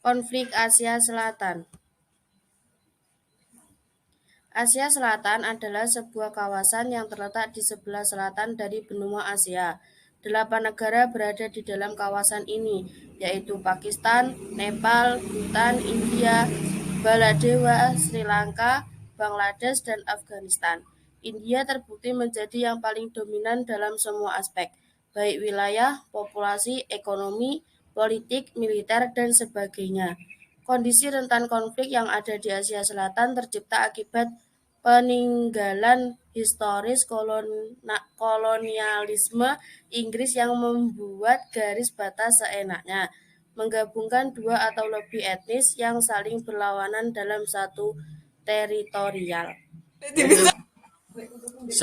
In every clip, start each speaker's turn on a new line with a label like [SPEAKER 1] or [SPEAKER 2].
[SPEAKER 1] Konflik Asia Selatan. Asia Selatan adalah sebuah kawasan yang terletak di sebelah selatan dari benua Asia. 8 negara berada di dalam kawasan ini, yaitu Pakistan, Nepal, Bhutan, India, Baladewa, Sri Lanka, Bangladesh, dan Afghanistan. India terbukti menjadi yang paling dominan dalam semua aspek, baik wilayah, populasi, ekonomi, politik, militer, dan sebagainya. Kondisi rentan konflik yang ada di Asia Selatan tercipta akibat peninggalan historis kolonialisme Inggris yang membuat garis batas seenaknya, menggabungkan dua atau lebih etnis yang saling berlawanan dalam satu teritorial.
[SPEAKER 2] 1.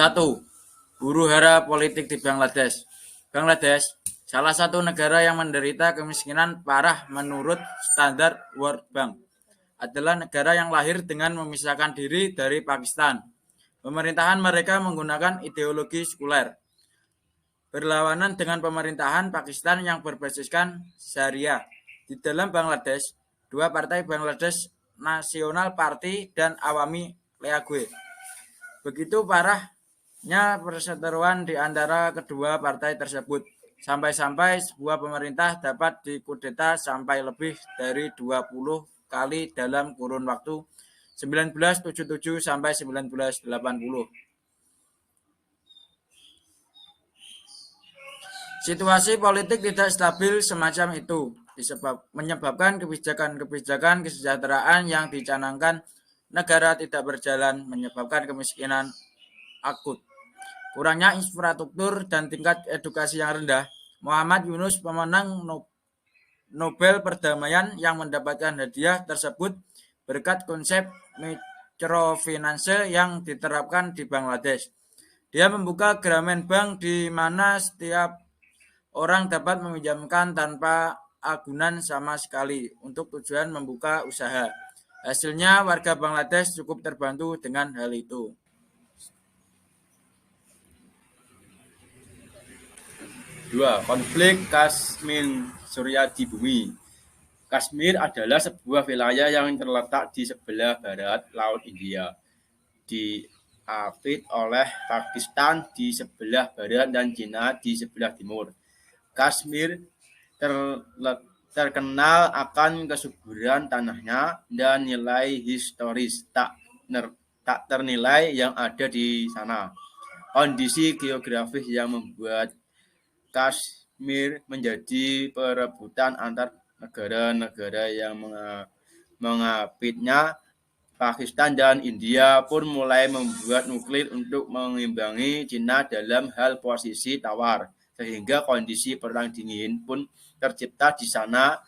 [SPEAKER 2] Huru-hara politik di Bangladesh. Bangladesh, salah satu negara yang menderita kemiskinan parah menurut standar World Bank, adalah negara yang lahir dengan memisahkan diri dari Pakistan. Pemerintahan mereka menggunakan ideologi sekuler, berlawanan dengan pemerintahan Pakistan yang berbasiskan Syariah. Di dalam Bangladesh, dua partai Bangladesh National Party dan Awami League. Begitu parahnya perseteruan di antara kedua partai tersebut, sampai-sampai sebuah pemerintah dapat dikudeta sampai lebih dari 20 kali dalam kurun waktu 1977 sampai 1980. Situasi politik tidak stabil semacam itu menyebabkan kebijakan-kebijakan kesejahteraan yang dicanangkan negara tidak berjalan, menyebabkan kemiskinan akut, kurangnya infrastruktur, dan tingkat edukasi yang rendah. Muhammad Yunus, pemenang Nobel Perdamaian yang mendapatkan hadiah tersebut berkat konsep mikrofinansi yang diterapkan di Bangladesh. Dia membuka Grameen Bank di mana setiap orang dapat meminjamkan tanpa agunan sama sekali untuk tujuan membuka usaha. Hasilnya warga Bangladesh cukup terbantu dengan hal itu.
[SPEAKER 3] 2. Konflik Kashmir-Surya di bumi. Kashmir adalah sebuah wilayah yang terletak di sebelah barat Laut India, diapit oleh Pakistan di sebelah barat dan China di sebelah timur. Kashmir terkenal akan kesuburan tanahnya dan nilai historis tak ternilai yang ada di sana. Kondisi geografis yang membuat Kashmir menjadi perebutan antar negara-negara yang mengapitnya. Pakistan dan India pun mulai membuat nuklir untuk mengimbangi China dalam hal posisi tawar, sehingga kondisi perang dingin pun tercipta di sana.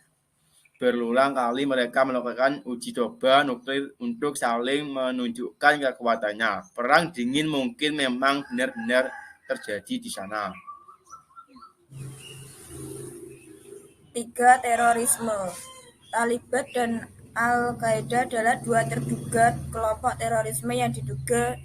[SPEAKER 3] Berulang kali mereka melakukan uji coba nuklir untuk saling menunjukkan kekuatannya. Perang dingin mungkin memang benar-benar terjadi di sana.
[SPEAKER 4] 3. Terorisme. Taliban dan Al-Qaeda adalah dua terduga kelompok terorisme yang diduga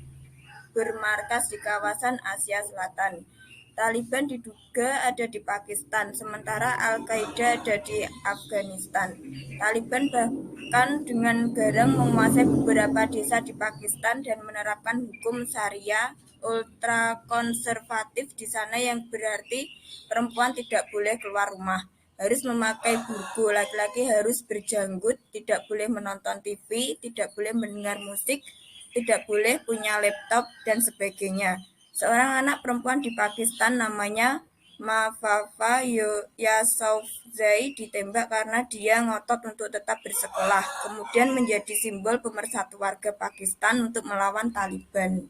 [SPEAKER 4] bermarkas di kawasan Asia Selatan. Taliban diduga ada di Pakistan, sementara Al-Qaeda ada di Afghanistan. Taliban bahkan dengan garang menguasai beberapa desa di Pakistan dan menerapkan hukum Syariah ultrakonservatif di sana, yang berarti perempuan tidak boleh keluar rumah, harus memakai burgu, laki-laki harus berjanggut, tidak boleh menonton TV, tidak boleh mendengar musik, tidak boleh punya laptop, dan sebagainya. Seorang anak perempuan di Pakistan namanya Mahfafa Yousafzai ditembak karena dia ngotot untuk tetap bersekolah, kemudian menjadi simbol pemersatu warga Pakistan untuk melawan Taliban.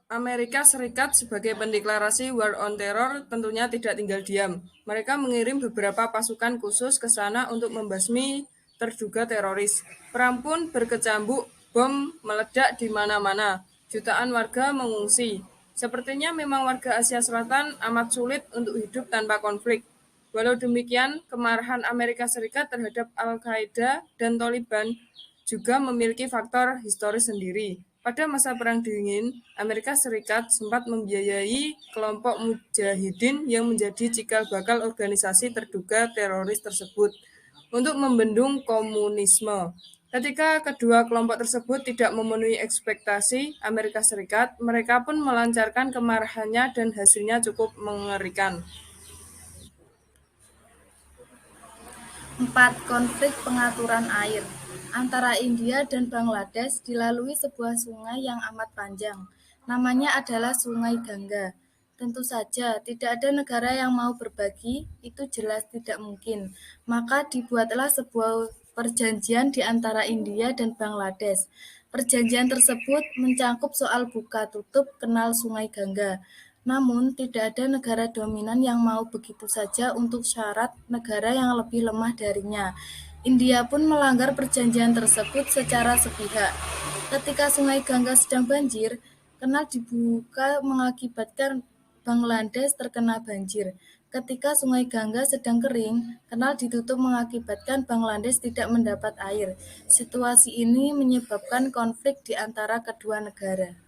[SPEAKER 5] Amerika Serikat sebagai pendeklarasi War on Terror tentunya tidak tinggal diam. Mereka mengirim beberapa pasukan khusus ke sana untuk membasmi terduga teroris. Perang pun berkecambuk, bom meledak di mana-mana. Jutaan warga mengungsi. Sepertinya memang warga Asia Selatan amat sulit untuk hidup tanpa konflik. Walau demikian, kemarahan Amerika Serikat terhadap Al-Qaeda dan Taliban juga memiliki faktor historis sendiri. Pada masa Perang Dingin, Amerika Serikat sempat membiayai kelompok mujahidin yang menjadi cikal bakal organisasi terduga teroris tersebut. untuk membendung komunisme. Ketika kedua kelompok tersebut tidak memenuhi ekspektasi Amerika Serikat, mereka pun melancarkan kemarahannya dan hasilnya cukup mengerikan.
[SPEAKER 6] 4. Konflik pengaturan air antara India dan Bangladesh dilalui sebuah sungai yang amat panjang. Namanya adalah Sungai Gangga. Tentu saja, tidak ada negara yang mau berbagi, itu jelas tidak mungkin. Maka dibuatlah sebuah perjanjian di antara India dan Bangladesh. Perjanjian tersebut mencakup soal buka tutup kanal Sungai Gangga. Namun, tidak ada negara dominan yang mau begitu saja untuk syarat negara yang lebih lemah darinya. India pun melanggar perjanjian tersebut secara sepihak. Ketika Sungai Gangga sedang banjir, kanal dibuka mengakibatkan Bangladesh terkena banjir. Ketika Sungai Gangga sedang kering, kanal ditutup mengakibatkan Bangladesh tidak mendapat air. Situasi ini menyebabkan konflik di antara kedua negara.